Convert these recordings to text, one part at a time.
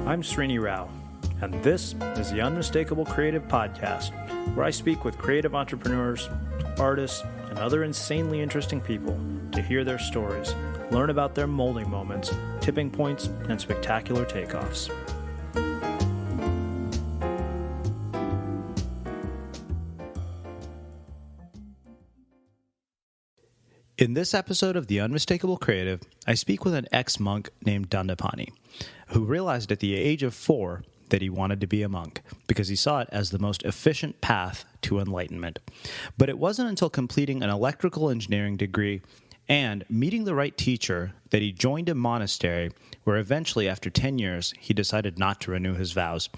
I'm Srini Rao, and this is the Unmistakable Creative Podcast, where I speak with creative entrepreneurs, artists, and other insanely interesting people to hear their stories, learn about their molding moments, tipping points, and spectacular takeoffs. In this episode of The Unmistakable Creative, I speak with an ex-monk named Dandapani, who realized at the age of 4 that he wanted to be a monk because he saw it as the most efficient path to enlightenment. But it wasn't until completing an electrical engineering degree and meeting the right teacher that he joined a monastery where eventually, after 10 years, he decided not to renew his vows.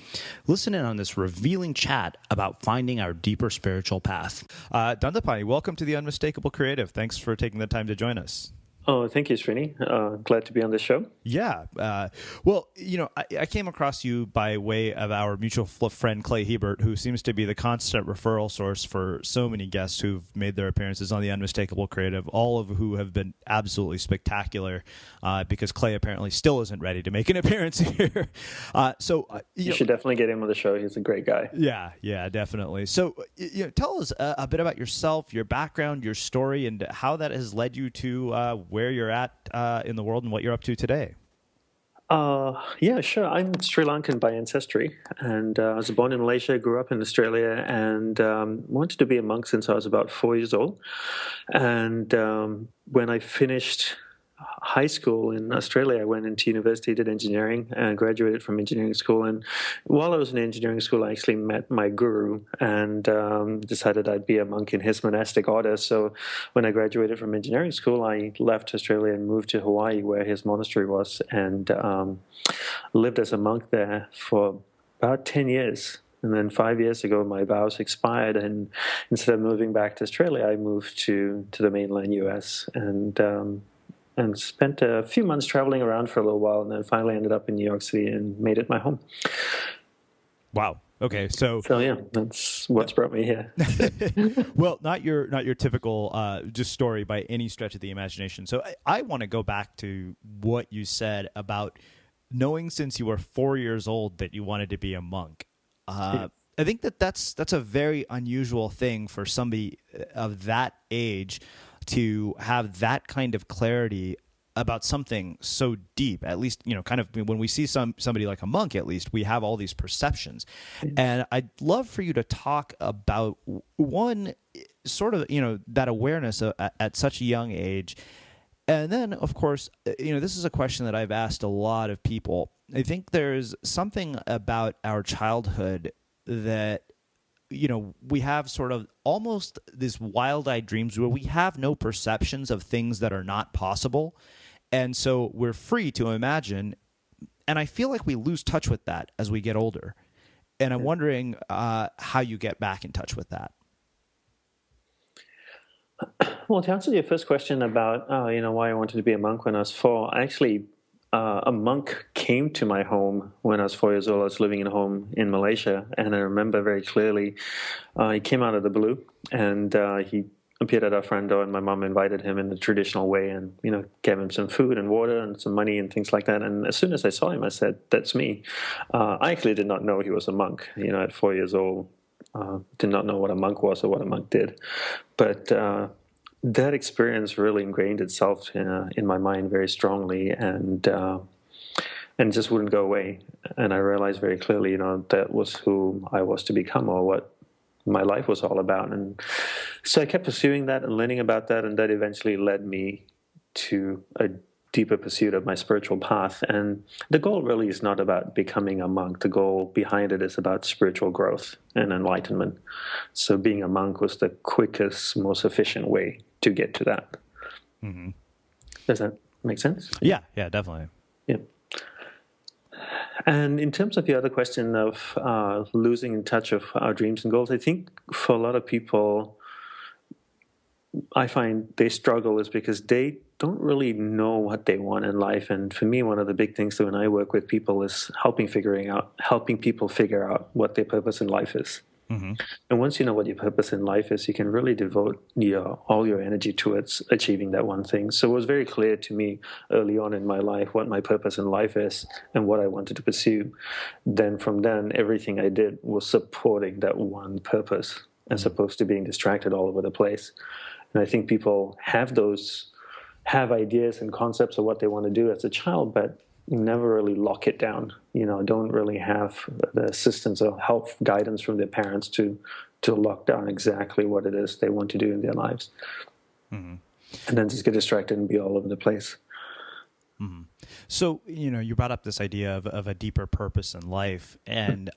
Listen in on this revealing chat about finding our deeper spiritual path. Dandapani, welcome to The Unmistakable Creative. Thanks for taking the time to join us. Oh, thank you, Srini. Glad to be on the show. Yeah. Well, I came across you by way of our mutual friend, Clay Hebert, who seems to be the constant referral source for so many guests who've made their appearances on The Unmistakable Creative, all of who have been absolutely spectacular, because Clay apparently still isn't ready to make an appearance here. You should definitely get him on the show. He's a great guy. Yeah, definitely. So tell us a bit about yourself, your background, your story, and how that has led you to where you're at in the world and what you're up to today. Yeah, sure. I'm Sri Lankan by ancestry, and I was born in Malaysia, grew up in Australia, and wanted to be a monk since I was about 4 years old. And when I finished high school in Australia, I went into university, did engineering, and graduated from engineering school. And while I was in engineering school, I actually met my guru and decided I'd be a monk in his monastic order. So when I graduated from engineering school, I left Australia and moved to Hawaii, where his monastery was, and lived as a monk there for about 10 years. And then 5 years ago, my vows expired, and instead of moving back to Australia, I moved to the mainland US and spent a few months traveling around for a little while, and then finally ended up in New York City and made it my home. Wow. Okay. So yeah, that's what's brought me here. Well, not your typical just story by any stretch of the imagination. So I want to go back to what you said about knowing since you were 4 years old that you wanted to be a monk. I think that's a very unusual thing for somebody of that age to have that kind of clarity about something so deep. At least, kind of when we see somebody like a monk, at least we have all these perceptions. And I'd love for you to talk about one sort of, that awareness at such a young age. And then, of course, this is a question that I've asked a lot of people. I think there's something about our childhood that we have sort of almost this wild-eyed dreams where we have no perceptions of things that are not possible. And so we're free to imagine. And I feel like we lose touch with that as we get older. And I'm wondering how you get back in touch with that. Well, to answer your first question about, why I wanted to be a monk when I was 4, a monk came to my home when I was 4 years old. I was living in a home in Malaysia, and I remember very clearly he came out of the blue, and he appeared at our front door, and my mom invited him in the traditional way and, gave him some food and water and some money and things like that. And as soon as I saw him, I said, that's me. I actually did not know he was a monk, at 4 years old. Did not know what a monk was or what a monk did. But that experience really ingrained itself in my mind very strongly, and just wouldn't go away. And I realized very clearly, that was who I was to become, or what my life was all about. And so I kept pursuing that and learning about that, and that eventually led me to a deeper pursuit of my spiritual path. And the goal really is not about becoming a monk. The goal behind it is about spiritual growth and enlightenment. So being a monk was the quickest, most efficient way to get to that. Mm-hmm. Does that make sense? Yeah, definitely. Yeah. And in terms of the other question of losing in touch of our dreams and goals, I think for a lot of people, I find they struggle is because they don't really know what they want in life. And for me, one of the big things that when I work with people is helping people figure out what their purpose in life is. Mm-hmm. And once you know what your purpose in life is, you can really devote all your energy towards achieving that one thing. So it was very clear to me early on in my life what my purpose in life is and what I wanted to pursue. Then from then, everything I did was supporting that one purpose as opposed to being distracted all over the place. And I think people have ideas and concepts of what they want to do as a child, but never really lock it down. Don't really have the assistance or help, guidance from their parents to lock down exactly what it is they want to do in their lives. Mm-hmm. And then just get distracted and be all over the place. Mm-hmm. So, you brought up this idea of a deeper purpose in life. And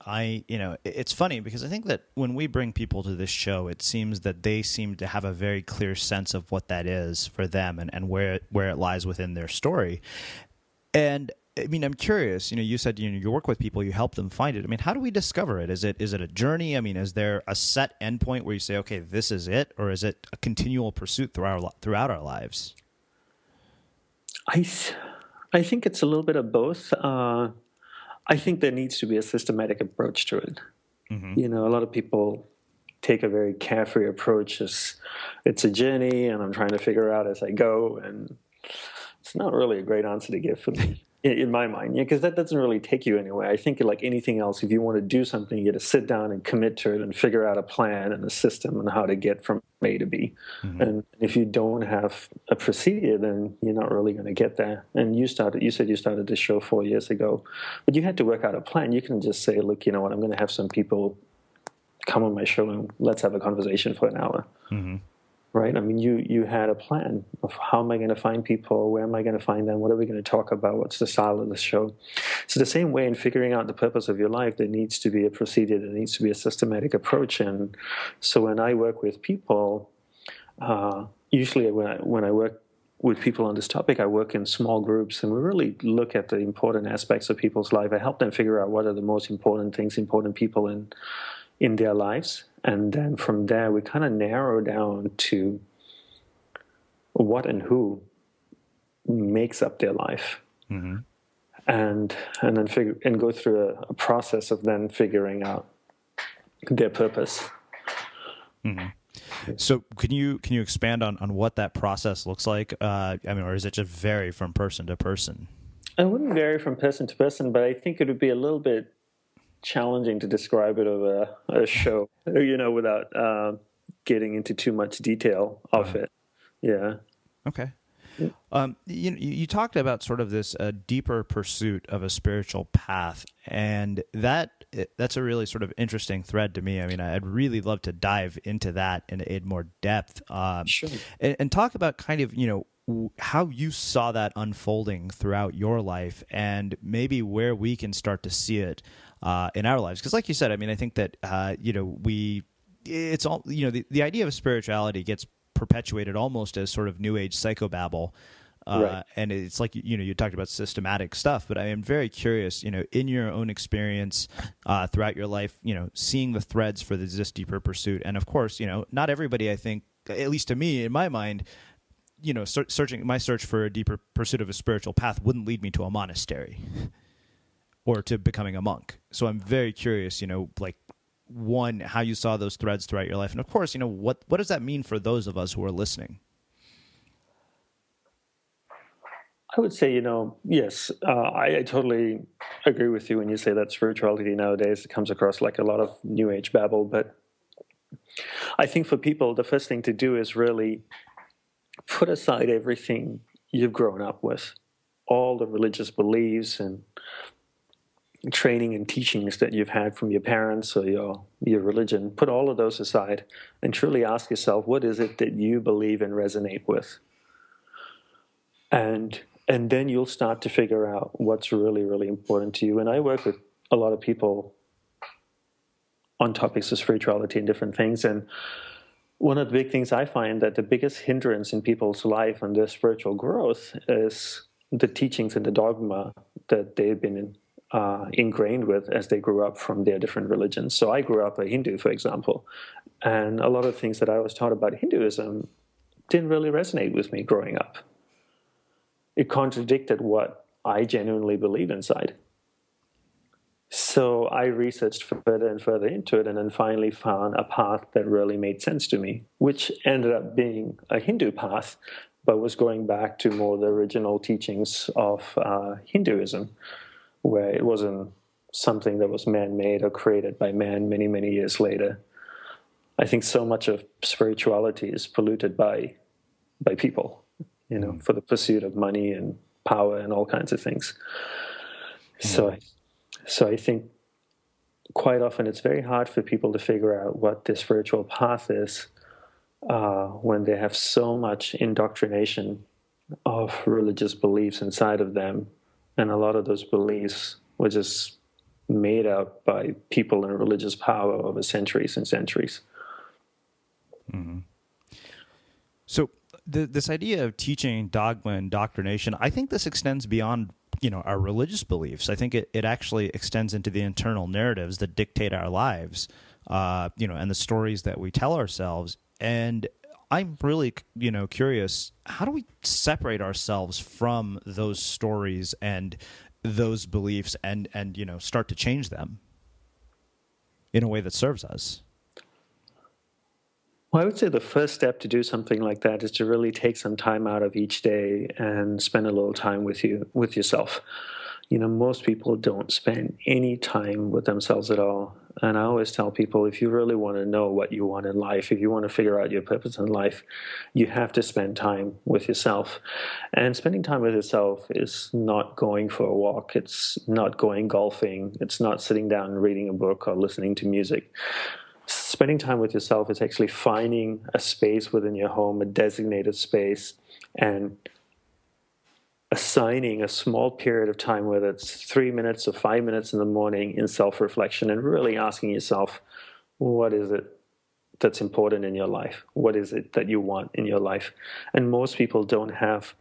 it's funny because I think that when we bring people to this show, it seems that they seem to have a very clear sense of what that is for them and where it lies within their story. And I mean, I'm curious, you said, you work with people, you help them find it. I mean, how do we discover it? Is it a journey? I mean, is there a set endpoint where you say, okay, this is it? Or is it a continual pursuit throughout our lives? I think it's a little bit of both. I think there needs to be a systematic approach to it. Mm-hmm. A lot of people take a very carefree approach. It's a journey, and I'm trying to figure out as I go, and it's not really a great answer to give for me, in my mind, because that doesn't really take you anywhere. I think like anything else, if you want to do something, you got to sit down and commit to it and figure out a plan and a system and how to get from A to B. Mm-hmm. And if you don't have a procedure, then you're not really going to get there. And you said you started this show 4 years ago, but you had to work out a plan. You can just say, look, you know what, I'm going to have some people come on my show and let's have a conversation for an hour. Mm-hmm. Right? I mean, you had a plan of how am I going to find people, where am I going to find them, what are we going to talk about, what's the style of the show. So the same way in figuring out the purpose of your life, there needs to be a procedure, there needs to be a systematic approach. And so when I work with people, usually when I work with people on this topic, I work in small groups, and we really look at the important aspects of people's life. I help them figure out what are the most important things, important people in their lives. And then from there, we kind of narrow down to what and who makes up their life. Mm-hmm. And then go through a process of then figuring out their purpose. Mm-hmm. So can you expand on what that process looks like? I mean, or is it just vary from person to person? It wouldn't vary from person to person, but I think it would be a little bit challenging to describe it over a show, without getting into too much detail of it. Yeah. Okay. You talked about sort of this deeper pursuit of a spiritual path, and that's a really sort of interesting thread to me. I mean, I'd really love to dive into that in more depth, Sure. and talk about kind of how you saw that unfolding throughout your life, and maybe where we can start to see it in our lives. Because, like you said, I mean, I think that it's all the idea of spirituality gets perpetuated almost as sort of new age psychobabble. Right. And it's like, you talked about systematic stuff, but I am very curious, in your own experience throughout your life, seeing the threads for this deeper pursuit. And of course, not everybody, I think, at least to me, in my mind, my search for a deeper pursuit of a spiritual path wouldn't lead me to a monastery or to becoming a monk. So I'm very curious, like, one, how you saw those threads throughout your life. And of course, what does that mean for those of us who are listening? I would say, yes, I totally agree with you when you say that spirituality nowadays comes across like a lot of new age babble. But I think for people, the first thing to do is really put aside everything you've grown up with, all the religious beliefs and training and teachings that you've had from your parents or your religion. Put all of those aside and truly ask yourself, what is it that you believe and resonate with? And then you'll start to figure out what's really, really important to you. And I work with a lot of people on topics of spirituality and different things. And one of the big things I find that the biggest hindrance in people's life and their spiritual growth is the teachings and the dogma that they've been ingrained with as they grew up from their different religions. So I grew up a Hindu, for example, and a lot of things that I was taught about Hinduism didn't really resonate with me growing up. It contradicted what I genuinely believe inside. So I researched further and further into it, and then finally found a path that really made sense to me, which ended up being a Hindu path, but was going back to more the original teachings of Hinduism, where it wasn't something that was man-made or created by man many, many years later. I think so much of spirituality is polluted by people, for the pursuit of money and power and all kinds of things. So I think quite often it's very hard for people to figure out what the spiritual path is when they have so much indoctrination of religious beliefs inside of them. And a lot of those beliefs were just made up by people in religious power over centuries and centuries. Mm-hmm. So this idea of teaching dogma and indoctrination, I think this extends beyond our religious beliefs. I think it actually extends into the internal narratives that dictate our lives, and the stories that we tell ourselves. And I'm really, curious, how do we separate ourselves from those stories and those beliefs and start to change them in a way that serves us? Well, I would say the first step to do something like that is to really take some time out of each day and spend a little time with yourself. Most people don't spend any time with themselves at all. And I always tell people, if you really want to know what you want in life, if you want to figure out your purpose in life, you have to spend time with yourself. And spending time with yourself is not going for a walk. It's not going golfing. It's not sitting down and reading a book or listening to music. Spending time with yourself is actually finding a space within your home, a designated space, and assigning a small period of time, whether it's 3 minutes or 5 minutes in the morning, in self-reflection, and really asking yourself, what is it that's important in your life? What is it that you want in your life? And most people don't have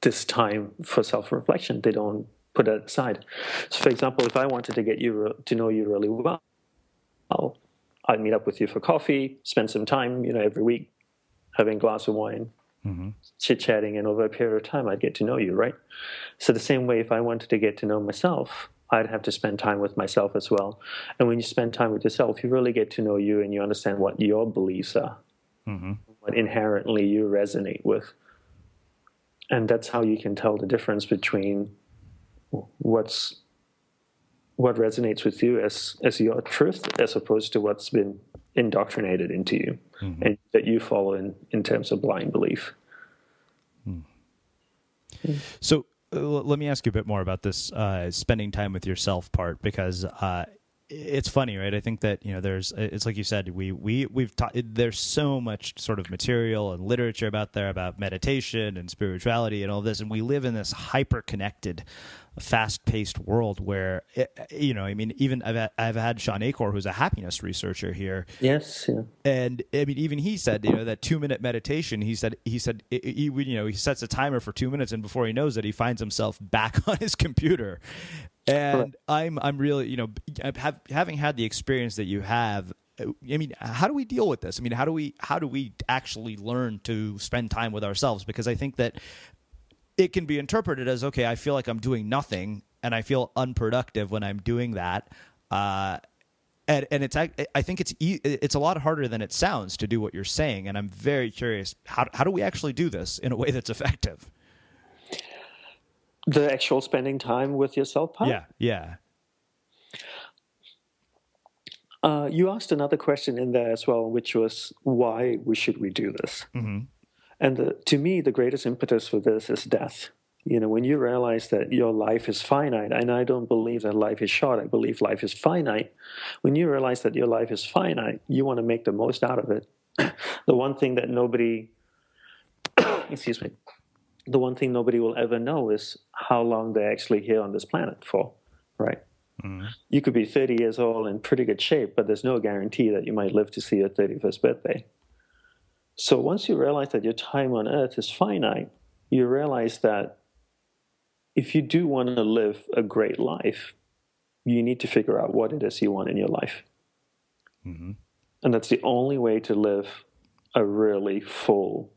this time for self-reflection. They don't put it aside. So, for example, if I wanted to get you to know you really well, I'd meet up with you for coffee, spend some time, every week, having a glass of wine, chit-chatting, and over a period of time, I'd get to know you, right? So the same way, if I wanted to get to know myself, I'd have to spend time with myself as well. And when you spend time with yourself, you really get to know you and you understand what your beliefs are, what inherently you resonate with. And that's how you can tell the difference between what resonates with you as your truth, as opposed to what's been indoctrinated into you and that you follow in terms of blind belief. So let me ask you a bit more about this spending time with yourself part, because it's funny, right? I think that it's like you said, we've taught, there's so much sort of material and literature about meditation and spirituality and all this, and we live in this hyper connected, fast-paced world where even I've had Sean Acor, who's a happiness researcher here. Yes, yeah. And even he said, that 2-minute meditation, he said he sets a timer for 2 minutes, and before he knows it, he finds himself back on his computer. And I'm really, having had the experience that you have, how do we deal with this? How do we actually learn to spend time with ourselves? Because I think that it can be interpreted as, okay, I feel like I'm doing nothing and I feel unproductive when I'm doing that. And I think it's a lot harder than it sounds to do what you're saying. And I'm very curious, how do we actually do this in a way that's effective? The actual spending time with yourself part? Yeah. You asked another question in there as well, which was, why should we do this? And to me, the greatest impetus for this is death. When you realize that your life is finite, and I don't believe that life is short, I believe life is finite. When you realize that your life is finite, you want to make the most out of it. The one thing that nobody, the one thing nobody will ever know is how long they're actually here on this planet for, right? You could be 30 years old in pretty good shape, but there's no guarantee that you might live to see your 31st birthday. So once you realize that your time on Earth is finite, you realize that if you do want to live a great life, you need to figure out what it is you want in your life. And that's the only way to live a really full,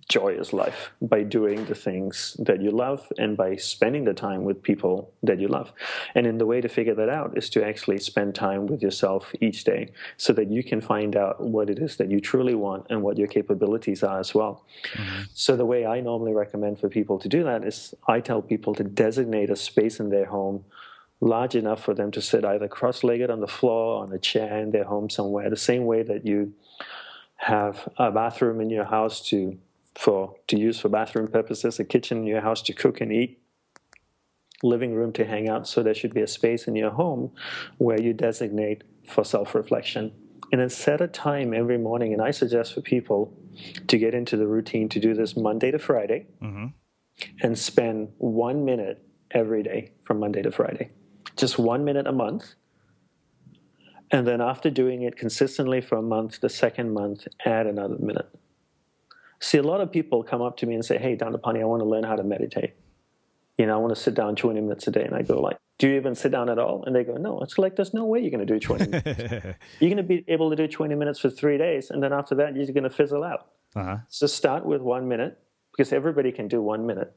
joyous life by doing the things that you love and by spending the time with people that you love. And in the way to figure that out is to actually spend time with yourself each day so that you can find out what it is that you truly want and what your capabilities are as well. Mm-hmm. So the way I normally recommend for people to do that is I tell people to designate a space in their home large enough for them to sit either cross-legged on the floor, on a chair in their home somewhere, the same way that you have a bathroom in your house to use for bathroom purposes, a kitchen in your house to cook and eat, living room to hang out. So there should be a space in your home where you designate for self-reflection. And then set a time every morning. And I suggest for people to get into the routine to do this Monday to Friday mm-hmm. and spend 1 minute every day from Monday to Friday. Just 1 minute a month. And then after doing it consistently for a month, the second month, add another minute. See, a lot of people come up to me and say, hey, Dandapani, I want to learn how to meditate. I want to sit down 20 minutes a day. And I go like, do you even sit down at all? And they go, no. It's like, there's no way you're going to do 20 minutes. You're going to be able to do 20 minutes for 3 days. And then after that, you're going to fizzle out. Uh-huh. So start with 1 minute because everybody can do 1 minute.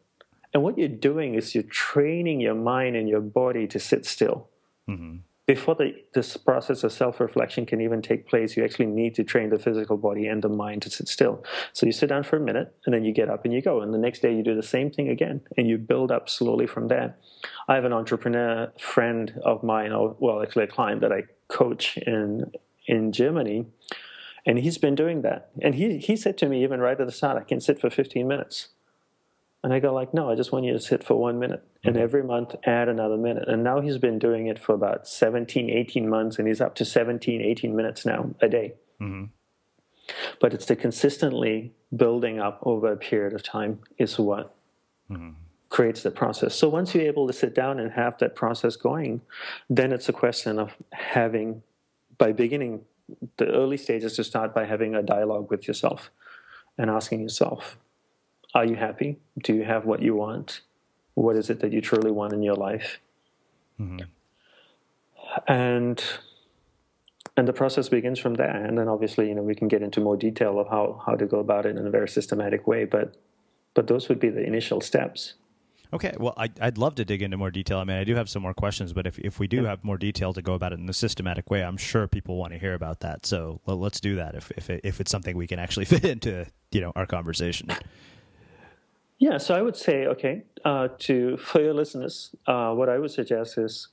And what you're doing is you're training your mind and your body to sit still. Mm-hmm. Before this process of self-reflection can even take place, you actually need to train the physical body and the mind to sit still. So you sit down for a minute, and then you get up and you go. And the next day you do the same thing again, and you build up slowly from there. I have an entrepreneur friend of mine, actually a client that I coach in Germany, and he's been doing that. And he said to me, even right at the start, I can sit for 15 minutes. And I go like, no, I just want you to sit for 1 minute. And every month, add another minute. And now he's been doing it for about 17, 18 months, and he's up to 17, 18 minutes now a day. Mm-hmm. But it's the consistently building up over a period of time is what creates the process. So once you're able to sit down and have that process going, then it's a question of by beginning the early stages to start by having a dialogue with yourself and asking yourself, are you happy? Do you have what you want? What is it that you truly want in your life? Mm-hmm. And the process begins from there. And then obviously, we can get into more detail of how to go about it in a very systematic way. But those would be the initial steps. Okay. Well, I'd love to dig into more detail. I mean, I do have some more questions, but if we do have more detail to go about it in a systematic way, I'm sure people want to hear about that. So let's do that if it's something we can actually fit into, our conversation. Yeah, so I would say, for your listeners, what I would suggest is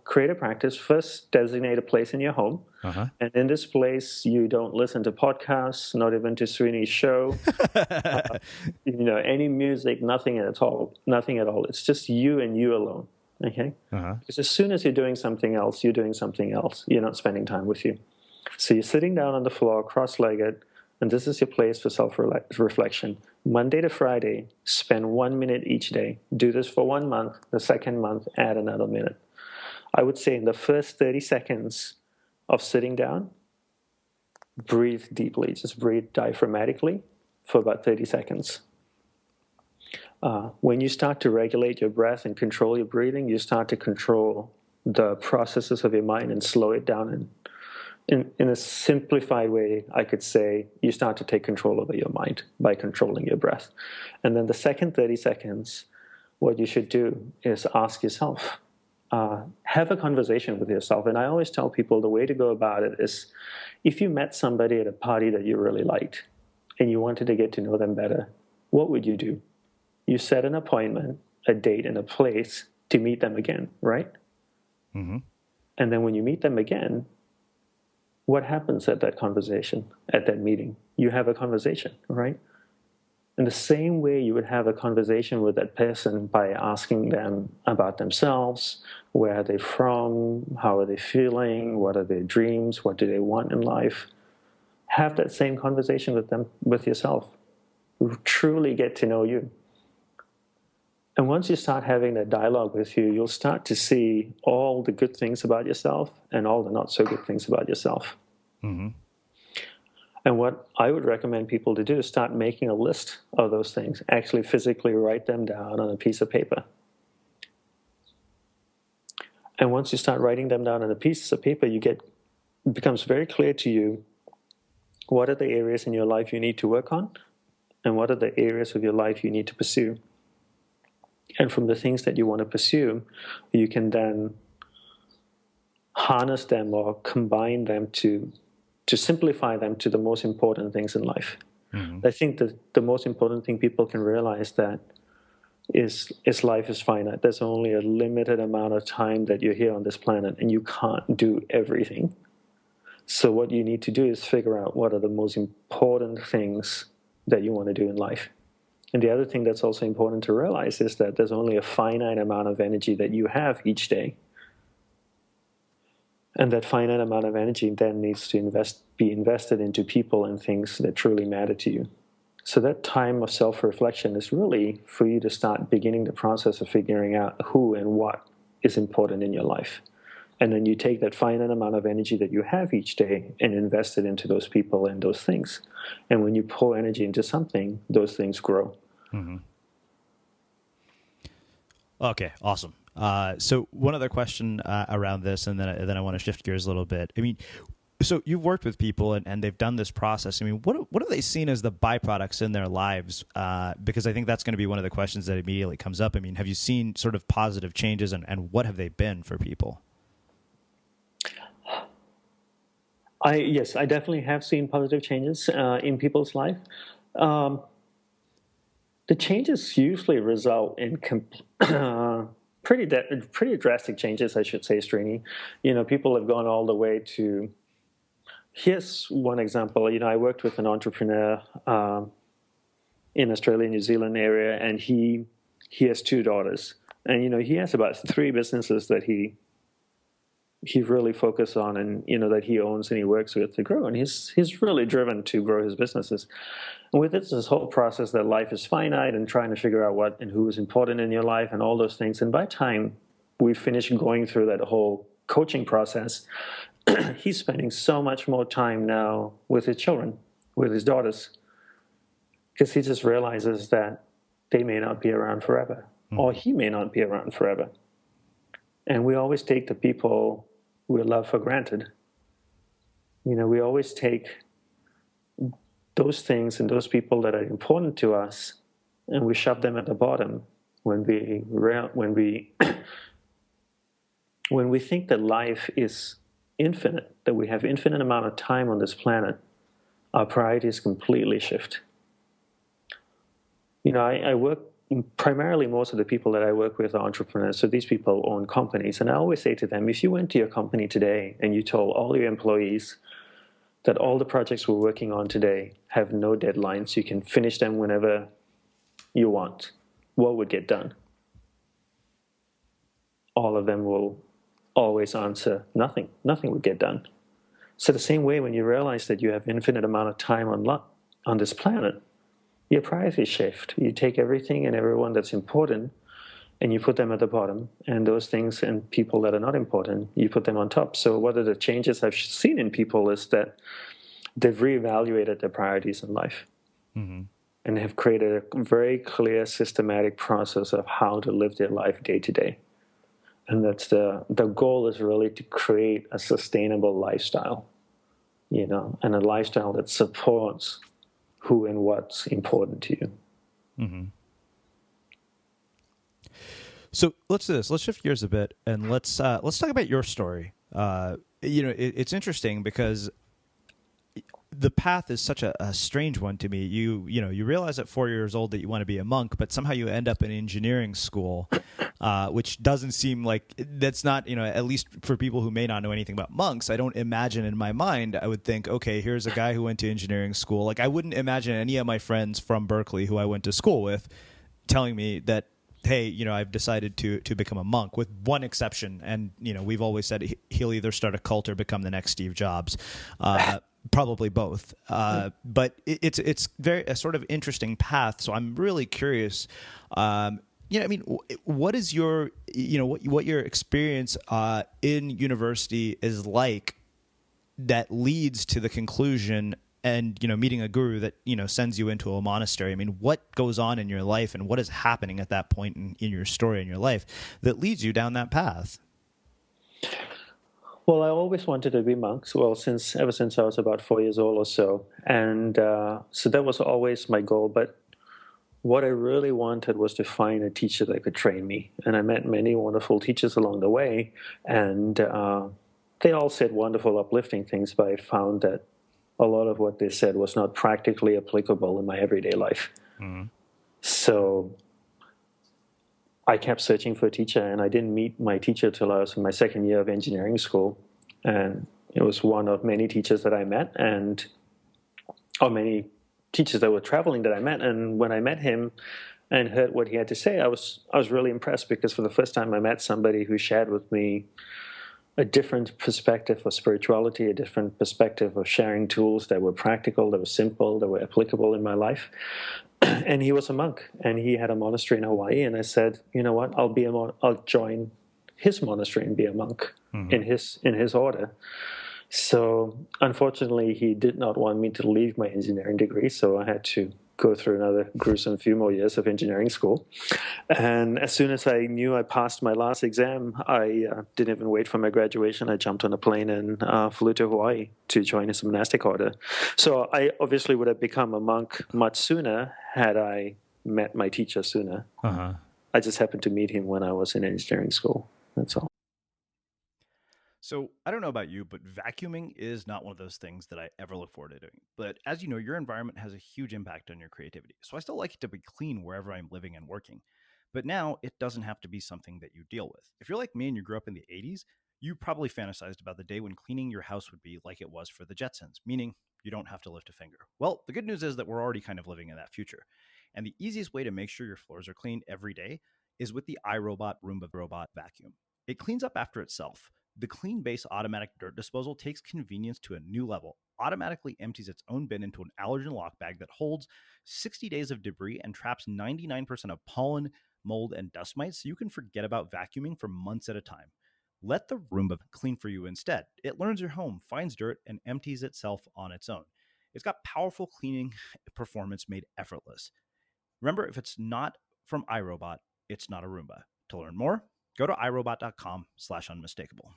create a practice. First, designate a place in your home. Uh-huh. And in this place, you don't listen to podcasts, not even to Srini's show, any music, nothing at all. Nothing at all. It's just you and you alone, okay? Uh-huh. Because as soon as you're doing something else, you're not spending time with you. So you're sitting down on the floor, cross-legged, and this is your place for self-reflection. Monday to Friday, spend 1 minute each day. Do this for 1 month. The second month, add another minute. I would say in the first 30 seconds of sitting down, breathe deeply. Just breathe diaphragmatically for about 30 seconds. When you start to regulate your breath and control your breathing, you start to control the processes of your mind and slow it down. And in a simplified way, I could say you start to take control over your mind by controlling your breath. And then the second 30 seconds, what you should do is ask yourself, have a conversation with yourself. And I always tell people the way to go about it is if you met somebody at a party that you really liked and you wanted to get to know them better, what would you do? You set an appointment, a date, and a place to meet them again, right? Mm-hmm. And then when you meet them again, what happens at that conversation, at that meeting? You have a conversation, right? In the same way you would have a conversation with that person by asking them about themselves, where are they from, how are they feeling, what are their dreams, what do they want in life. Have that same conversation with them, with yourself. Truly get to know you. And once you start having that dialogue with you, you'll start to see all the good things about yourself and all the not so good things about yourself. Mm-hmm. And what I would recommend people to do is start making a list of those things. Actually physically write them down on a piece of paper. And once you start writing them down on a piece of paper, it becomes very clear to you what are the areas in your life you need to work on and what are the areas of your life you need to pursue. And from the things that you want to pursue, you can then harness them or combine them to simplify them to the most important things in life. I think that the most important thing people can realize that is life is finite. There's only a limited amount of time that you're here on this planet, and you can't do everything. So what you need to do is figure out what are the most important things that you want to do in life. And the other thing that's also important to realize is that there's only a finite amount of energy that you have each day. And that finite amount of energy then needs to be invested into people and things that truly matter to you. So that time of self-reflection is really for you to start beginning the process of figuring out who and what is important in your life. And then you take that finite amount of energy that you have each day and invest it into those people and those things. And when you pour energy into something, those things grow. Mm-hmm. Okay, awesome. So one other question around this, and then I want to shift gears a little bit. I mean, so you've worked with people and they've done this process. I mean, what have they seen as the byproducts in their lives? Because I think that's going to be one of the questions that immediately comes up. I mean, have you seen sort of positive changes, and what have they been for people? Yes, I definitely have seen positive changes in people's life. The changes usually result in pretty drastic changes, I should say, Srini. People have gone all the way to. Here's one example. I worked with an entrepreneur in Australia, New Zealand area, and he has 2 daughters, and he has about 3 businesses that he really focuses on, and that he owns and he works with to grow. And he's really driven to grow his businesses. And with this whole process that life is finite and trying to figure out what and who is important in your life and all those things. And by the time we finish going through that whole coaching process, he's spending so much more time now with his children, with his daughters, because he just realizes that they may not be around forever, or he may not be around forever. And we always take the people we love for granted. We always take those things and those people that are important to us, and we shove them at the bottom when we when we think that life is infinite, that we have infinite amount of time on this planet. Our priorities completely shift. I work primarily, most of the people that I work with are entrepreneurs. So these people own companies. And I always say to them, if you went to your company today and you told all your employees that all the projects we're working on today have no deadlines, you can finish them whenever you want, what would get done? All of them will always answer nothing. Nothing would get done. So the same way, when you realize that you have infinite amount of time on this planet, your priorities shift. You take everything and everyone that's important and you put them at the bottom, and those things and people that are not important, you put them on top. So what are the changes I've seen in people is that they've reevaluated their priorities in life, and have created a very clear, systematic process of how to live their life day to day. And that's the goal is really to create a sustainable lifestyle, and a lifestyle that supports who and what's important to you. Mm-hmm. So let's do this. Let's shift gears a bit, and let's talk about your story. It's interesting because the path is such a strange one to me. You realize at 4 years old that you want to be a monk, but somehow you end up in engineering school, which doesn't seem like that's not, at least for people who may not know anything about monks, I don't imagine in my mind, I would think, okay, here's a guy who went to engineering school. Like, I wouldn't imagine any of my friends from Berkeley who I went to school with telling me that, hey, I've decided to become a monk, with one exception. And, we've always said he'll either start a cult or become the next Steve Jobs. Probably both. But it's very a sort of interesting path. So I'm really curious. What is your, what your experience in university is like that leads to the conclusion and, meeting a guru that, sends you into a monastery? I mean, what goes on in your life and what is happening at that point in your story in your life that leads you down that path? Well, I always wanted to be monks. Well, ever since I was about 4 years old or so, and so that was always my goal. But what I really wanted was to find a teacher that could train me, and I met many wonderful teachers along the way, and they all said wonderful, uplifting things. But I found that a lot of what they said was not practically applicable in my everyday life. Mm-hmm. So I kept searching for a teacher, and I didn't meet my teacher till I was in my second year of engineering school. And it was one of many teachers that I met, or many teachers that were traveling that I met. And when I met him and heard what he had to say, I was really impressed, because for the first time I met somebody who shared with me a different perspective of spirituality, a different perspective of sharing tools that were practical, that were simple, that were applicable in my life. And he was a monk, and he had a monastery in Hawaii. And I said, you know what, I'll join his monastery and be a monk in his order. So unfortunately, he did not want me to leave my engineering degree, so I had to go through another gruesome few more years of engineering school. And as soon as I knew I passed my last exam, I didn't even wait for my graduation. I jumped on a plane and flew to Hawaii to join his monastic order. So I obviously would have become a monk much sooner had I met my teacher sooner. Uh-huh. I just happened to meet him when I was in engineering school. That's all. So I don't know about you, but vacuuming is not one of those things that I ever look forward to doing. But as you know, your environment has a huge impact on your creativity. So I still like it to be clean wherever I'm living and working. But now it doesn't have to be something that you deal with. If you're like me and you grew up in the 80s, you probably fantasized about the day when cleaning your house would be like it was for the Jetsons, meaning you don't have to lift a finger. Well, the good news is that we're already kind of living in that future. And the easiest way to make sure your floors are clean every day is with the iRobot Roomba Robot vacuum. It cleans up after itself. The Clean Base automatic dirt disposal takes convenience to a new level, automatically empties its own bin into an allergen lock bag that holds 60 days of debris and traps 99% of pollen, mold, and dust mites, so you can forget about vacuuming for months at a time. Let the Roomba clean for you instead. It learns your home, finds dirt, and empties itself on its own. It's got powerful cleaning performance made effortless. Remember, if it's not from iRobot, it's not a Roomba. To learn more, go to irobot.com/unmistakable.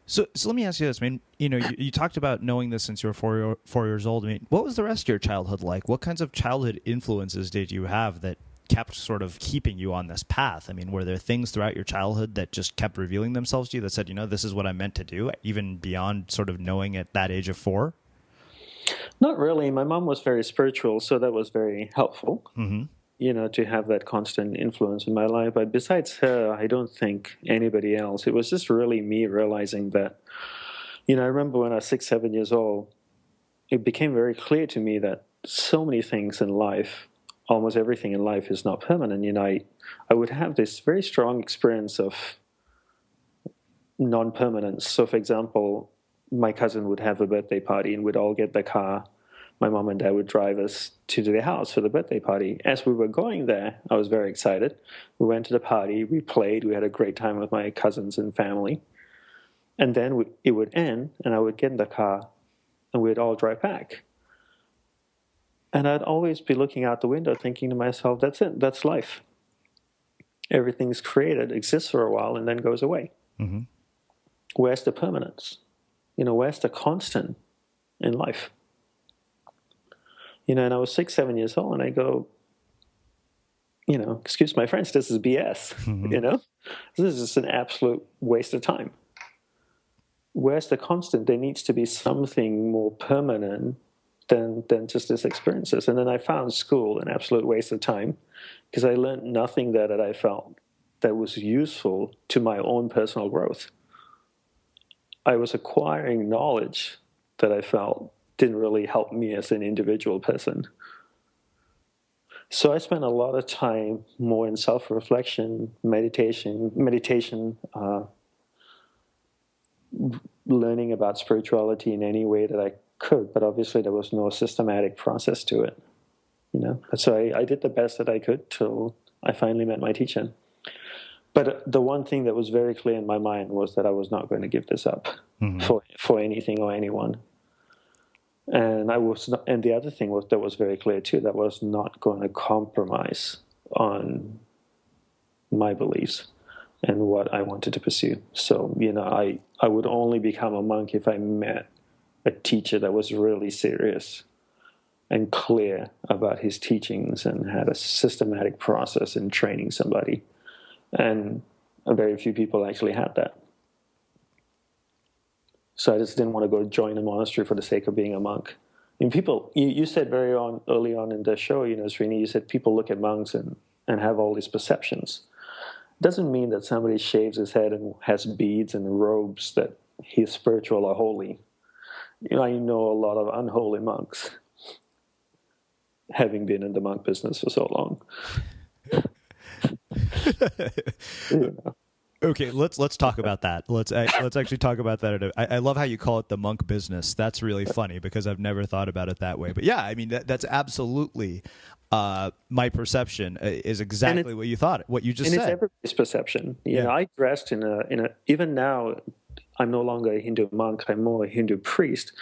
So let me ask you this. I mean, you talked about knowing this since you were 4 years old. I mean, what was the rest of your childhood like? What kinds of childhood influences did you have that kept sort of keeping you on this path? I mean, were there things throughout your childhood that just kept revealing themselves to you that said, this is what I'm meant to do, even beyond sort of knowing at that age of 4? Not really. My mom was very spiritual, so that was very helpful. Mm-hmm. To have that constant influence in my life. But besides her, I don't think anybody else. It was just really me realizing that, I remember when I was 6, 7 years old, it became very clear to me that so many things in life, almost everything in life is not permanent. I would have this very strong experience of non-permanence. So, for example, my cousin would have a birthday party and we'd all get the car. My mom and dad would drive us to their house for the birthday party. As we were going there, I was very excited. We went to the party, we played, we had a great time with my cousins and family. And then it would end, and I would get in the car, and we'd all drive back. And I'd always be looking out the window thinking to myself, that's it, that's life. Everything's created, exists for a while, and then goes away. Mm-hmm. Where's the permanence? Where's the constant in life? And I was 6, 7 years old, and I go, excuse my French, this is BS. Mm-hmm. This is just an absolute waste of time. Where's the constant? There needs to be something more permanent than just these experiences. And then I found school an absolute waste of time, because I learned nothing there that I felt that was useful to my own personal growth. I was acquiring knowledge that I felt didn't really help me as an individual person. So I spent a lot of time more in self-reflection, meditation, learning about spirituality in any way that I could, but obviously there was no systematic process to it. So I did the best that I could till I finally met my teacher. But the one thing that was very clear in my mind was that I was not going to give this up for anything or anyone. And and the other thing that was very clear too, that I was not going to compromise on my beliefs. and what I wanted to pursue. So, I would only become a monk if I met a teacher that was really serious and clear about his teachings and had a systematic process in training somebody. And very few people actually had that. So I just didn't want to go join a monastery for the sake of being a monk. I mean, people, you said early on in the show, Srini, you said people look at monks and have all these perceptions. Doesn't mean that somebody shaves his head and has beads and robes that he's spiritual or holy. I know a lot of unholy monks, having been in the monk business for so long. Okay, let's talk about that. Let's actually talk about that. I love how you call it the monk business. That's really funny because I've never thought about it that way. But yeah, I mean that's absolutely my perception is exactly what you thought, what you just said. And it's everybody's perception. I dressed in a even now. I'm no longer a Hindu monk, I'm more a Hindu priest.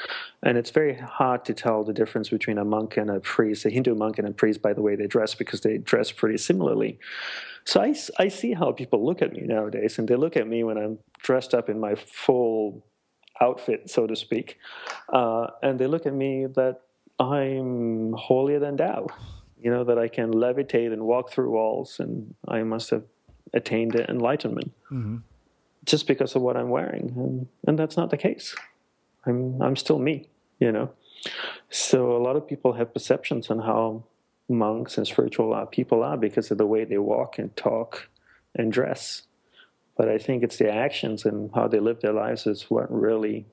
And it's very hard to tell the difference between a monk and a priest. A Hindu monk and a priest, by the way they dress, because they dress pretty similarly. So I see how people look at me nowadays, and they look at me when I'm dressed up in my full outfit, so to speak, and they look at me that I'm holier than thou, that I can levitate and walk through walls, and I must have attained enlightenment. Mm-hmm. Just because of what I'm wearing, and that's not the case. I'm still me, So a lot of people have perceptions on how monks and spiritual people are because of the way they walk and talk and dress. But I think it's their actions and how they live their lives is what really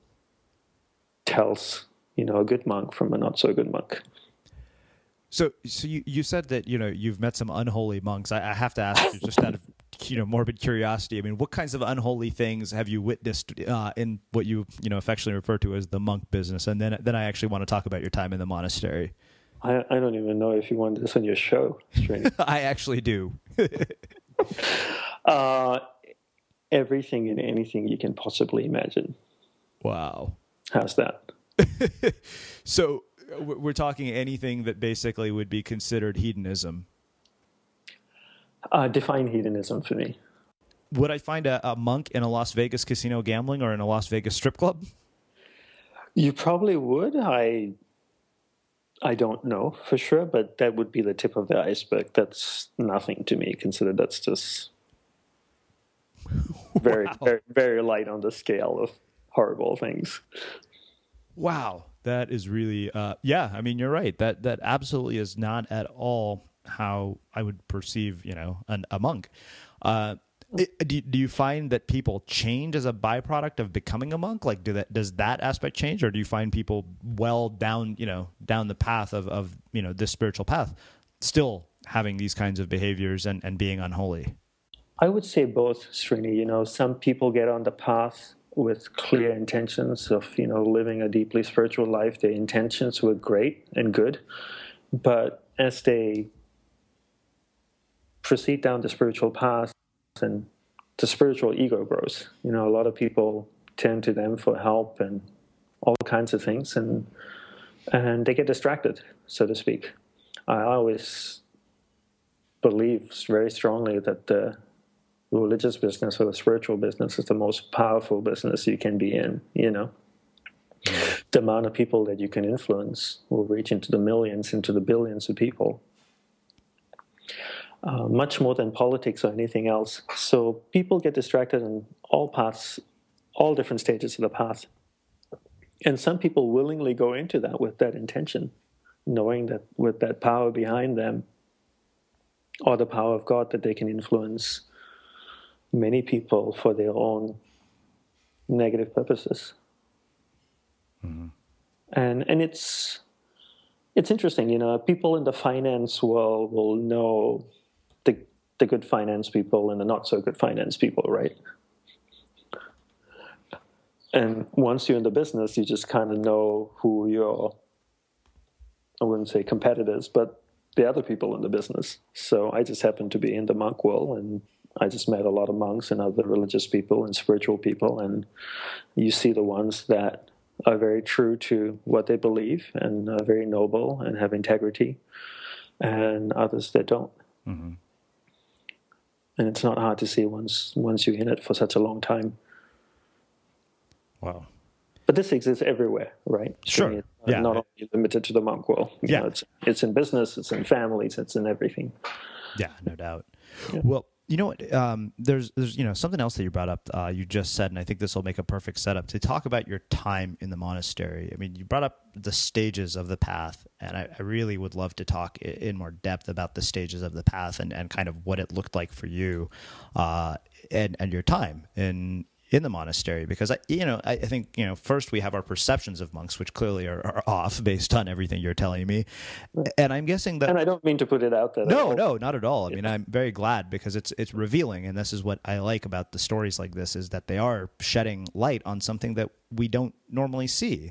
tells, a good monk from a not so good monk. So you said that you've met some unholy monks. I have to ask you, just out of morbid curiosity. I mean, what kinds of unholy things have you witnessed in what you affectionately refer to as the monk business? And then I actually want to talk about your time in the monastery. I don't even know if you want this on your show, Strange. I actually do. Everything and anything you can possibly imagine. Wow. How's that? So we're talking anything that basically would be considered hedonism. Define hedonism for me. Would I find a monk in a Las Vegas casino gambling or in a Las Vegas strip club? You probably would. I don't know for sure, but that would be the tip of the iceberg. That's nothing to me. Consider that's just very, very, very light on the scale of horrible things. Wow. That is really, yeah, I mean, you're right. That absolutely is not at all how I would perceive, a monk. Do you find that people change as a byproduct of becoming a monk? Like, does that aspect change, or do you find people down the path of this spiritual path still having these kinds of behaviors and being unholy? I would say both, Srini. Some people get on the path with clear intentions of, living a deeply spiritual life. Their intentions were great and good, but as they proceed down the spiritual path and the spiritual ego grows, a lot of people turn to them for help and all kinds of things, and they get distracted, so to speak. I always believe very strongly that the religious business or the spiritual business is the most powerful business you can be in, The amount of people that you can influence will reach into the millions, into the billions of people. Much more than politics or anything else. So people get distracted in all paths, all different stages of the path. And some people willingly go into that with that intention, knowing that with that power behind them, or the power of God, that they can influence many people for their own negative purposes. Mm-hmm. And it's interesting, people in the finance world will know the good finance people and the not so good finance people, right? And once you're in the business, you just kind of know who your, I wouldn't say competitors, but the other people in the business. So I just happened to be in the monk world, and I just met a lot of monks and other religious people and spiritual people, and you see the ones that are very true to what they believe and are very noble and have integrity, and others that don't. Mm-hmm. and it's not hard to see once you're in it for such a long time. Wow. But this exists everywhere, right? Sure. It's Yeah. not only limited to the monk world. You Yeah. know, it's in business, it's in families, it's in everything. Yeah, no doubt. Yeah. Well, you know what? There's something else that you brought up. You just said, and I think this will make a perfect setup to talk about your time in the monastery. I mean, you brought up the stages of the path, and I really would love to talk in more depth about the stages of the path and kind of what it looked like for you, and your time in the monastery, because I think first we have our perceptions of monks, which clearly are off based on everything you're telling me, and I'm guessing that. And I don't mean to put it out there. No, not at all. I mean, I'm very glad, because it's revealing, and this is what I like about the stories like this, is that they are shedding light on something that we don't normally see.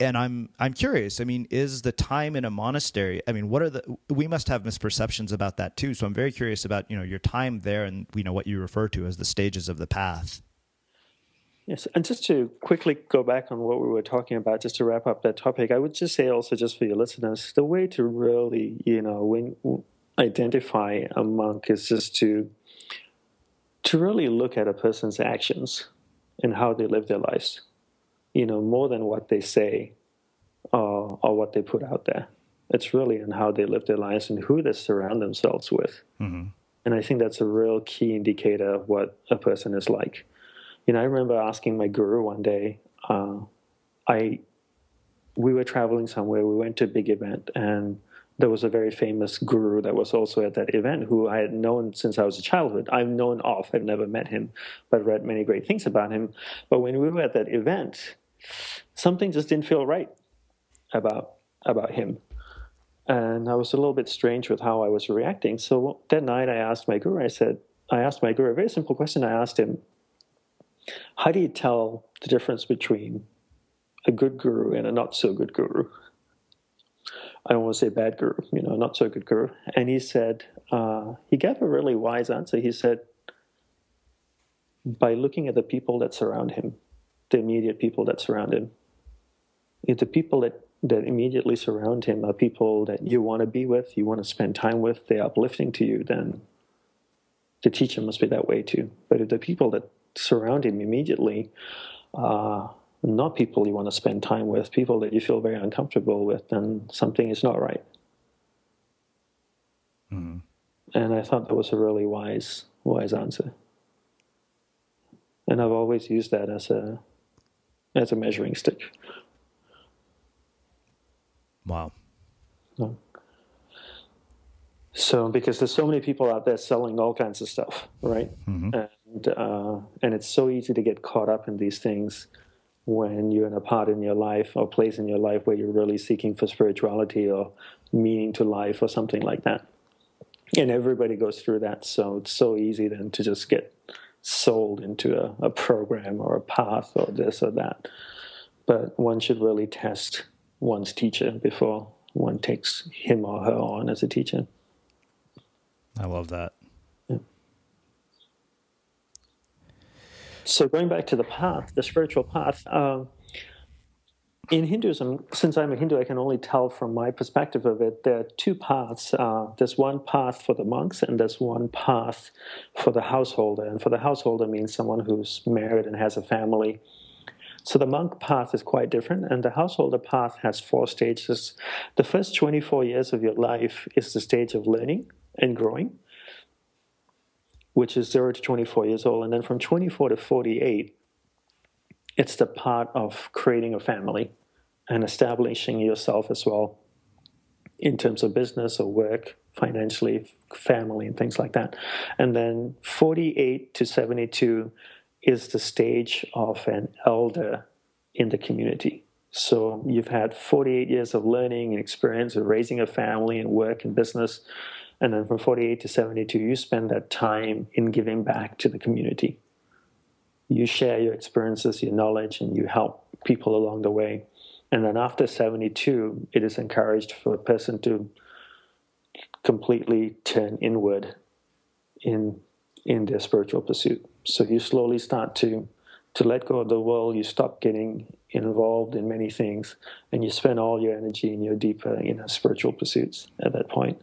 And I'm curious. I mean, is the time in a monastery? I mean, we must have misperceptions about that too. So I'm very curious about your time there, and what you refer to as the stages of the path. Yes, and just to quickly go back on what we were talking about, just to wrap up that topic, I would just say also, just for your listeners, the way to really, identify a monk is just to really look at a person's actions and how they live their lives, more than what they say or what they put out there. It's really in how they live their lives and who they surround themselves with. Mm-hmm. And I think that's a real key indicator of what a person is like. I remember asking my guru one day, we were traveling somewhere, we went to a big event, and there was a very famous guru that was also at that event, who I had known since I was a childhood. I've known of, I've never met him, but read many great things about him. But when we were at that event, something just didn't feel right about him. And I was a little bit strange with how I was reacting. So that night I asked my guru a very simple question. I asked him, how do you tell the difference between a good guru and a not so good guru? I don't want to say bad guru, not so good guru. And he said, he gave a really wise answer. He said, by looking at the people that surround him, the immediate people that surround him, if the people that immediately surround him are people that you want to be with, you want to spend time with, they're uplifting to you, then the teacher must be that way too. But if the people that surround him immediately not people you want to spend time with, people that you feel very uncomfortable with, then something is not right. Mm-hmm. And I thought that was a really wise answer. And I've always used that as a measuring stick. Wow. So, because there's so many people out there selling all kinds of stuff, right? Mm-hmm. And it's so easy to get caught up in these things when you're in a part in your life or place in your life where you're really seeking for spirituality or meaning to life or something like that. And everybody goes through that. So it's so easy then to just get sold into a program or a path or this or that. But one should really test one's teacher before one takes him or her on as a teacher. I love that. Yeah. So going back to the path, the spiritual path, in Hinduism, since I'm a Hindu, I can only tell from my perspective of it, there are two paths. There's one path for the monks and there's one path for the householder. And for the householder means someone who's married and has a family. So the monk path is quite different, and the householder path has 4 stages. The first 24 years of your life is the stage of learning and growing, which is 0 to 24 years old. And then from 24 to 48, it's the part of creating a family and establishing yourself as well in terms of business or work, financially, family, and things like that. And then 48 to 72 is the stage of an elder in the community. So you've had 48 years of learning and experience of raising a family and work and business. And then from 48 to 72, you spend that time in giving back to the community. You share your experiences, your knowledge, and you help people along the way. And then after 72, it is encouraged for a person to completely turn inward in their spiritual pursuit. So you slowly start to let go of the world. You stop getting involved in many things, and you spend all your energy in your deeper inner spiritual pursuits at that point.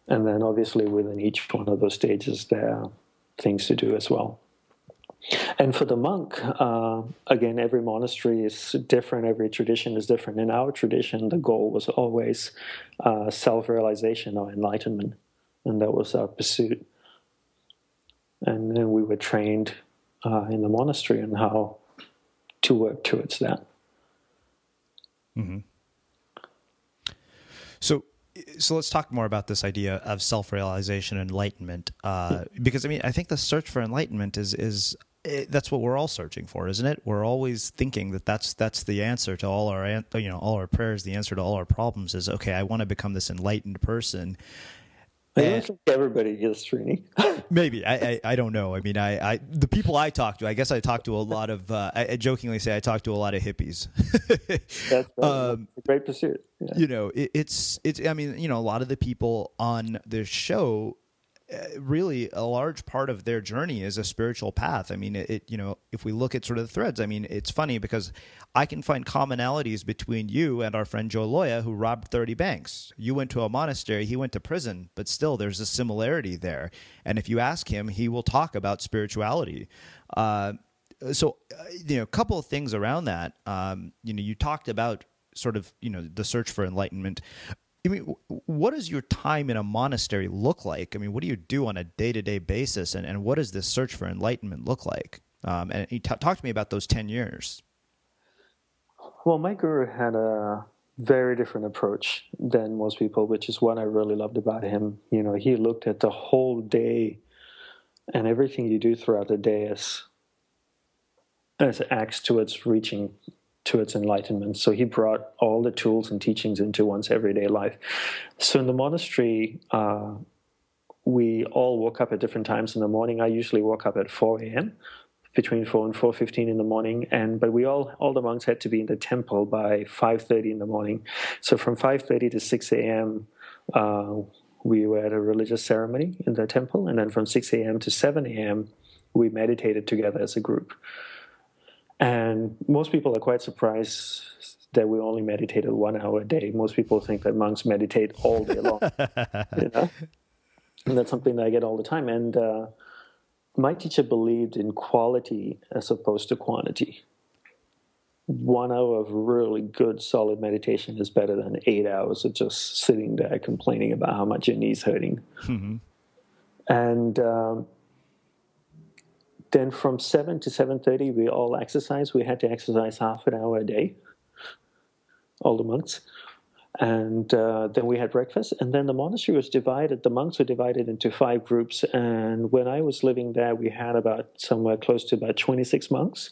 And then obviously within each one of those stages, there are things to do as well. And for the monk, again, every monastery is different, every tradition is different. In our tradition, the goal was always self-realization or enlightenment, and that was our pursuit. And then we were trained in the monastery on how to work towards that. Mm-hmm. So let's talk more about this idea of self-realization and enlightenment, because I mean, I think the search for enlightenment is that's what we're all searching for, isn't it? We're always thinking that that's the answer to all our prayers. The answer to all our problems is, okay, I want to become this enlightened person. I don't think everybody is, Srini. Maybe. I don't know. I mean, the people I talk to, I guess I talk to a lot of, I jokingly say I talk to a lot of hippies. That's a great pursuit. Yeah. You know, it's, I mean, you know, a lot of the people on this show, really a large part of their journey is a spiritual path. I mean, you know, if we look at sort of the threads, I mean, it's funny because I can find commonalities between you and our friend Joe Loya, who robbed 30 banks. You went to a monastery, he went to prison, but still there's a similarity there. And if you ask him, he will talk about spirituality. So, you know, a couple of things around that. You know, you talked about sort of, you know, the search for enlightenment. I mean, what does your time in a monastery look like? I mean, what do you do on a day-to-day basis, and what does this search for enlightenment look like? And you talk to me about those 10 years. Well, my guru had a very different approach than most people, which is what I really loved about him. You know, he looked at the whole day, and everything you do throughout the day as acts towards reaching towards enlightenment. So he brought all the tools and teachings into one's everyday life. So in the monastery, we all woke up at different times in the morning. I usually woke up at 4 a.m., between 4 and 4:15 in the morning. But we all the monks had to be in the temple by 5:30 in the morning. So from 5:30 to 6 a.m., we were at a religious ceremony in the temple. And then from 6 a.m. to 7 a.m., we meditated together as a group. And most people are quite surprised that we only meditated 1 hour a day. Most people think that monks meditate all day long. You know? And that's something that I get all the time. And my teacher believed in quality as opposed to quantity. 1 hour of really good, solid meditation is better than 8 hours of just sitting there complaining about how much your knee's hurting. Mm-hmm. And then from 7 to 7:30, we all exercise. We had to exercise half an hour a day, all the monks. And then we had breakfast. And then the monastery was divided. The monks were divided into 5 groups. And when I was living there, we had about somewhere close to about 26 monks.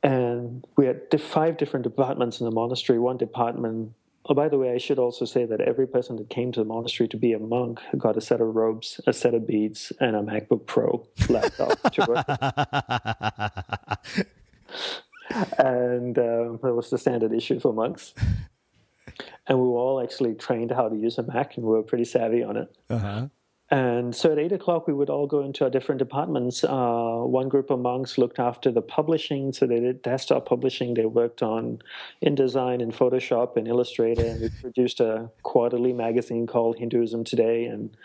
And we had 5 different departments in the monastery. One department... Oh, by the way, I should also say that every person that came to the monastery to be a monk got a set of robes, a set of beads, and a MacBook Pro laptop to work with. And that was the standard issue for monks. And we were all actually trained how to use a Mac, and we were pretty savvy on it. Uh-huh. And so at 8 o'clock, we would all go into our different departments. One group of monks looked after the publishing, so they did desktop publishing. They worked on InDesign and Photoshop and Illustrator, and we produced a quarterly magazine called Hinduism Today. And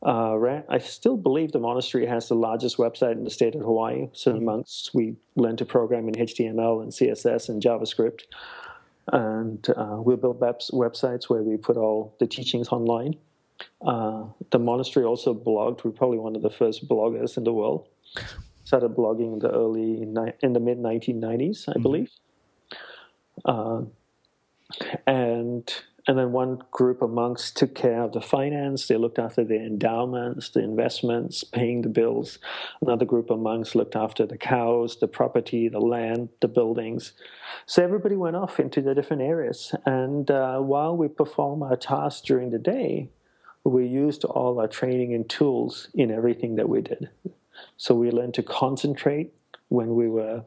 I still believe the monastery has the largest website in the state of Hawaii. So the monks, we learned to program in HTML and CSS and JavaScript. And we built websites where we put all the teachings online. The monastery also blogged. We're probably one of the first bloggers in the world. Started blogging in the mid 1990s, I believe. And then one group of monks took care of the finance. They looked after the endowments, the investments, paying the bills. Another group of monks looked after the cows, the property, the land, the buildings. So everybody went off into the different areas. And while we perform our tasks during the day, we used all our training and tools in everything that we did. So we learned to concentrate when we were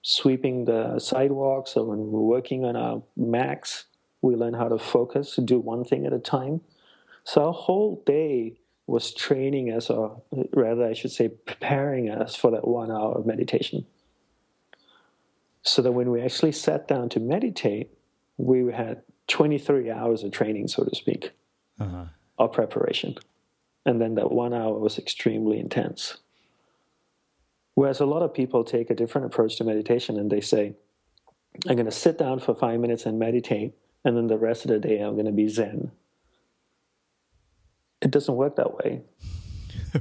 sweeping the sidewalks or when we were working on our Macs. We learned how to focus, do one thing at a time. So our whole day was training us, or rather I should say preparing us for that 1 hour of meditation. So that when we actually sat down to meditate, we had 23 hours of training, so to speak, or preparation. And then that 1 hour was extremely intense. Whereas a lot of people take a different approach to meditation and they say, I'm going to sit down for 5 minutes and meditate, and then the rest of the day I'm going to be Zen. It doesn't work that way.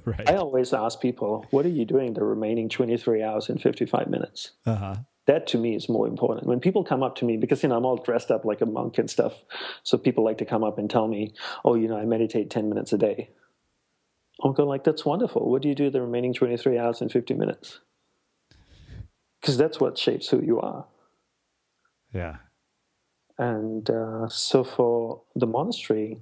Right. I always ask people, what are you doing the remaining 23 hours and 55 minutes? That to me is more important. When people come up to me, because I'm all dressed up like a monk and stuff, so people like to come up and tell me, oh, I meditate 10 minutes a day. I'll go like, that's wonderful. What do you do the remaining 23 hours and 50 minutes? Because that's what shapes who you are. Yeah. And so for the monastery,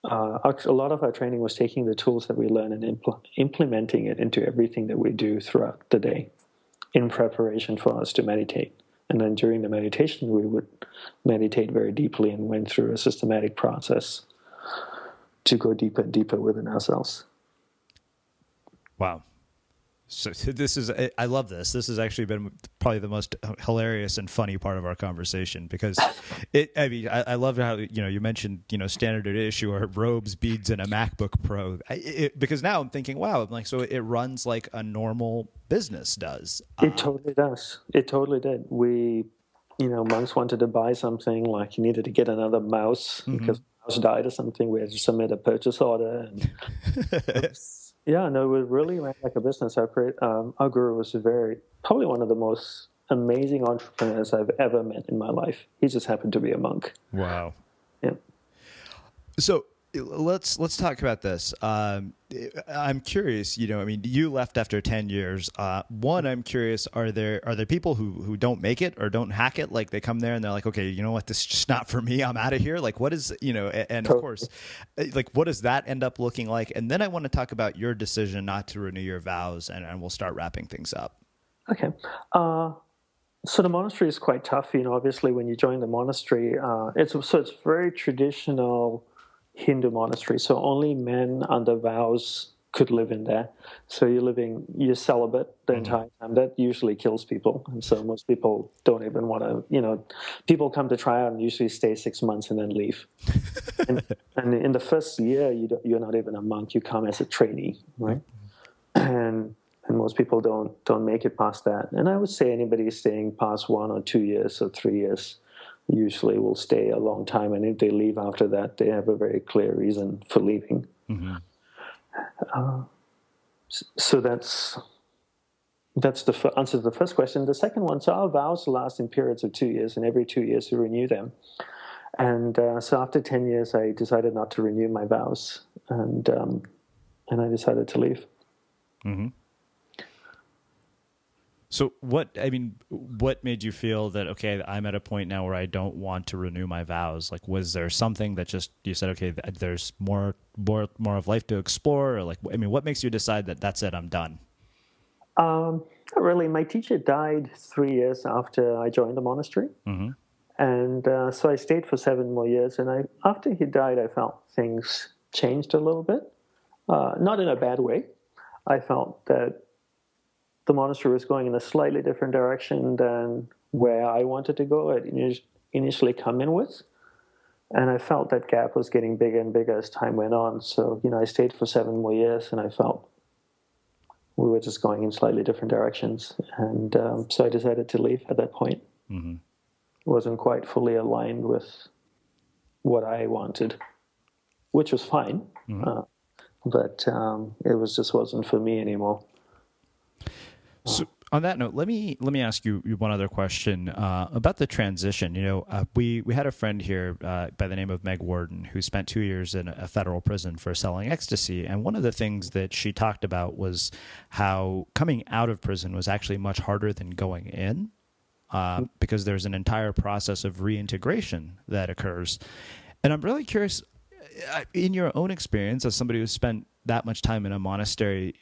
a lot of our training was taking the tools that we learn and implementing it into everything that we do throughout the day in preparation for us to meditate. And then during the meditation, we would meditate very deeply and went through a systematic process to go deeper and deeper within ourselves. Wow. So this is, I love this. This has actually been probably the most hilarious and funny part of our conversation because I love how, you mentioned, standard issue or robes, beads, and a MacBook Pro because now I'm thinking, wow, I'm like, so it runs like a normal business does. It totally does. It totally did. We, monks wanted to buy something, like you needed to get another mouse because the mouse died or something. We had to submit a purchase order. And yeah, no, it really ran like a business. Our guru was probably one of the most amazing entrepreneurs I've ever met in my life. He just happened to be a monk. Wow. Yeah. So let's talk about this. I'm curious, you left after 10 years. One, I'm curious, are there people who don't make it or don't hack it? Like they come there and they're like, okay, you know what, this is just not for me. I'm out of here. Like what is, and of course, like what does that end up looking like? And then I want to talk about your decision not to renew your vows and we'll start wrapping things up. Okay. So the monastery is quite tough. Obviously when you join the monastery, it's very traditional Hindu monastery, so only men under vows could live in there. So you're celibate the entire time. That usually kills people, and so most people don't even want to. People come to try out and usually stay 6 months and then leave. and in the first year, you're not even a monk. You come as a trainee, right? And most people don't make it past that. And I would say anybody staying past 1 or 2 years or 3 years usually will stay a long time, and if they leave after that, they have a very clear reason for leaving. So that's the answer to the first question. The second one, so our vows last in periods of 2 years, and every 2 years we renew them. And so after 10 years, I decided not to renew my vows, and I decided to leave. So what made you feel that, okay, I'm at a point now where I don't want to renew my vows? Like, was there something that just, you said, okay, there's more of life to explore? Or what makes you decide that that's it, I'm done? Not really. My teacher died 3 years after I joined the monastery. And so I stayed for 7 more years. And after he died, I felt things changed a little bit. Not in a bad way. I felt that the monastery was going in a slightly different direction than where I wanted to go. It initially come in with. And I felt that gap was getting bigger and bigger as time went on. So, I stayed for 7 more years, and I felt we were just going in slightly different directions. And so I decided to leave at that point. It wasn't quite fully aligned with what I wanted, which was fine. But it wasn't for me anymore. So on that note, let me ask you one other question about the transition. We had a friend here by the name of Meg Warden who spent 2 years in a federal prison for selling ecstasy, and one of the things that she talked about was how coming out of prison was actually much harder than going in because there's an entire process of reintegration that occurs. And I'm really curious, in your own experience as somebody who's spent that much time in a monastery,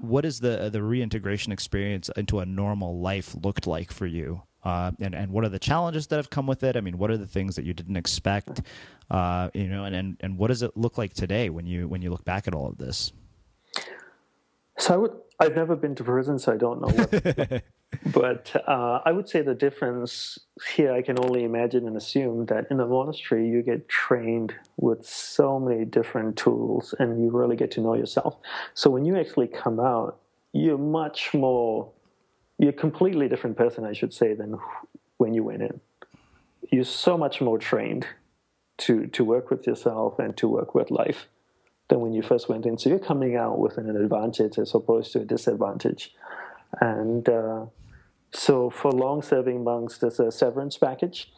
what is the reintegration experience into a normal life looked like for you? And what are the challenges that have come with it? What are the things that you didn't expect? And what does it look like today when you look back at all of this? So I've never been to prison, so I don't know what But I would say the difference here, I can only imagine and assume that in a monastery, you get trained with so many different tools and you really get to know yourself. So when you actually come out, you're you're a completely different person, I should say, than when you went in. You're so much more trained to work with yourself and to work with life than when you first went in. So you're coming out with an advantage as opposed to a disadvantage. And so for long-serving monks, there's a severance package.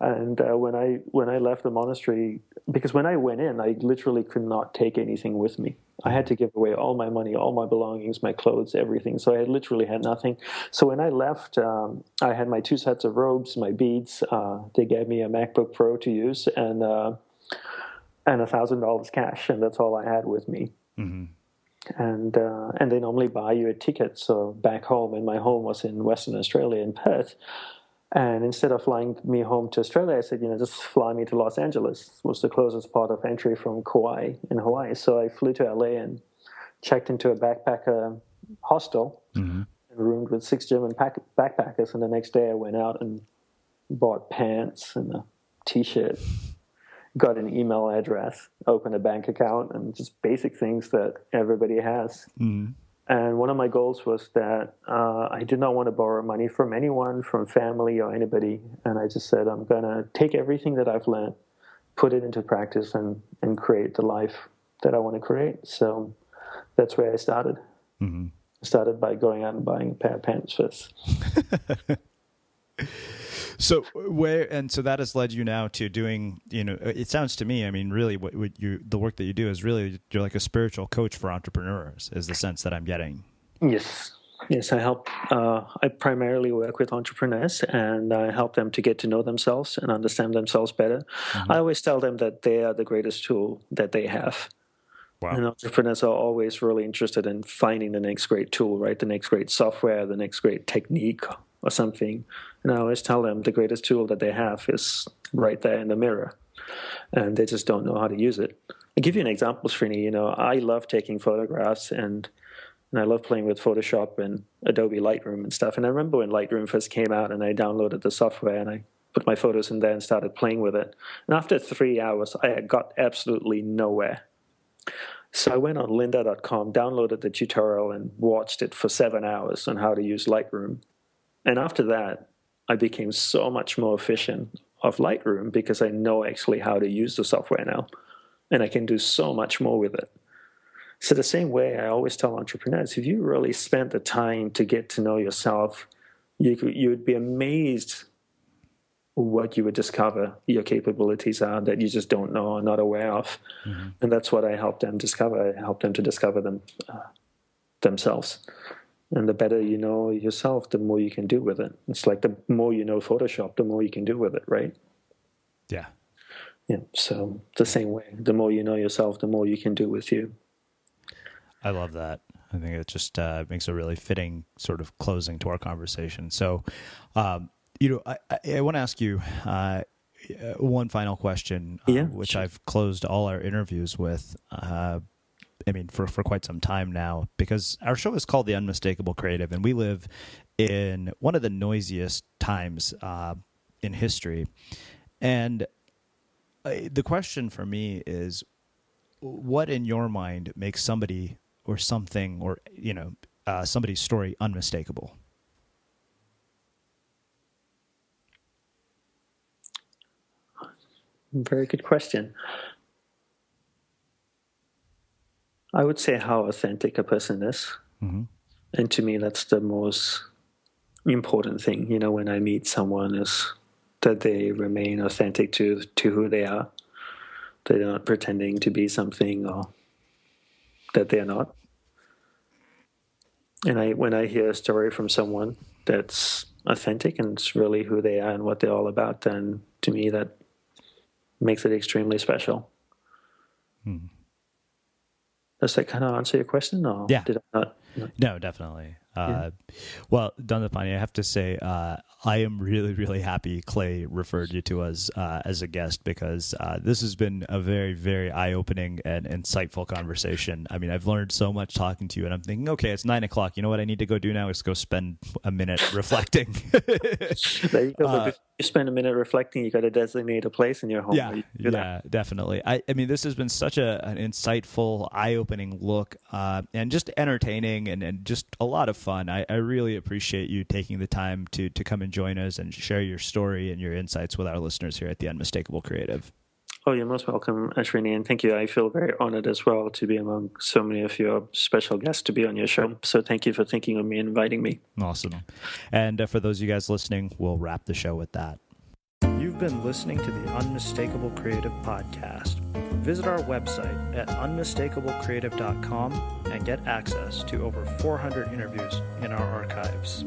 And when I left the monastery, because when I went in, I literally could not take anything with me. I had to give away all my money, all my belongings, my clothes, everything. So I literally had nothing. So when I left, I had my 2 sets of robes, my beads. They gave me a MacBook Pro to use and $1,000 cash, and that's all I had with me. Mm-hmm. And they normally buy you a ticket. So back home, and my home was in Western Australia, in Perth. And instead of flying me home to Australia, I said, just fly me to Los Angeles. It was the closest port of entry from Kauai in Hawaii. So I flew to LA and checked into a backpacker hostel Mm-hmm. and roomed with 6 German backpackers. And the next day I went out and bought pants and a T-shirt, got an email address, opened a bank account, and just basic things that everybody has. Mm-hmm. And one of my goals was that I did not want to borrow money from anyone, from family or anybody. And I just said, I'm going to take everything that I've learned, put it into practice, and create the life that I want to create. So that's where I started. Mm-hmm. I started by going out and buying a pair of pants first. So so that has led you now to doing, it sounds to me, I mean, really what the work that you do is really, you're like a spiritual coach for entrepreneurs, is the sense that I'm getting. Yes, I help. I primarily work with entrepreneurs, and I help them to get to know themselves and understand themselves better. Mm-hmm. I always tell them that they are the greatest tool that they have. Wow. And entrepreneurs are always really interested in finding the next great tool, right? The next great software, the next great technique or something. And I always tell them the greatest tool that they have is right there in the mirror. And they just don't know how to use it. I'll give you an example, Srini. I love taking photographs and I love playing with Photoshop and Adobe Lightroom and stuff. And I remember when Lightroom first came out and I downloaded the software and I put my photos in there and started playing with it. And after 3 hours, I got absolutely nowhere. So I went on lynda.com, downloaded the tutorial, and watched it for 7 hours on how to use Lightroom. And after that, I became so much more efficient of Lightroom because I know actually how to use the software now. And I can do so much more with it. So the same way I always tell entrepreneurs, if you really spent the time to get to know yourself, you would be amazed what you would discover your capabilities are that you just don't know or not aware of. Mm-hmm. And that's what I help them discover. I help them to discover themselves. And the better you know yourself, the more you can do with it. It's like the more you know Photoshop, the more you can do with it, right? Yeah. Yeah. So the same way, the more you know yourself, the more you can do with you. I love that. I think it just makes a really fitting sort of closing to our conversation. So, I want to ask you one final question, which sure. I've closed all our interviews with. For quite some time now, because our show is called The Unmistakable Creative, and we live in one of the noisiest times in history. And the question for me is, what in your mind makes somebody or something or, somebody's story unmistakable? Very good question. I would say how authentic a person is. Mm-hmm. And to me, that's the most important thing, when I meet someone, is that they remain authentic to who they are. They're not pretending to be something or that they're not. And when I hear a story from someone that's authentic and it's really who they are and what they're all about, then to me that makes it extremely special. Does that kind of answer your question? Or yeah. Did I not? No, definitely. Well, Dandapani, I have to say, I am really, really happy Clay referred you to us as a guest, because this has been a very, very eye-opening and insightful conversation. I mean, I've learned so much talking to you, and I'm thinking, okay, it's 9:00. You know what I need to go do now is go spend a minute reflecting. There you go. But before you spend a minute reflecting, you got to designate a place in your home. Yeah, definitely. I mean, this has been such an insightful, eye-opening look, and just entertaining and just a lot of fun. I really appreciate you taking the time to come and join us and share your story and your insights with our listeners here at the Unmistakable Creative. Oh, you're most welcome, Ashwini, and thank you. I feel very honored as well to be among so many of your special guests to be on your show. So thank you for thinking of me and inviting me. Awesome. And for those of you guys listening, we'll wrap the show with that. You've been listening to the Unmistakable Creative Podcast. Visit our website at unmistakablecreative.com and get access to over 400 interviews in our archives.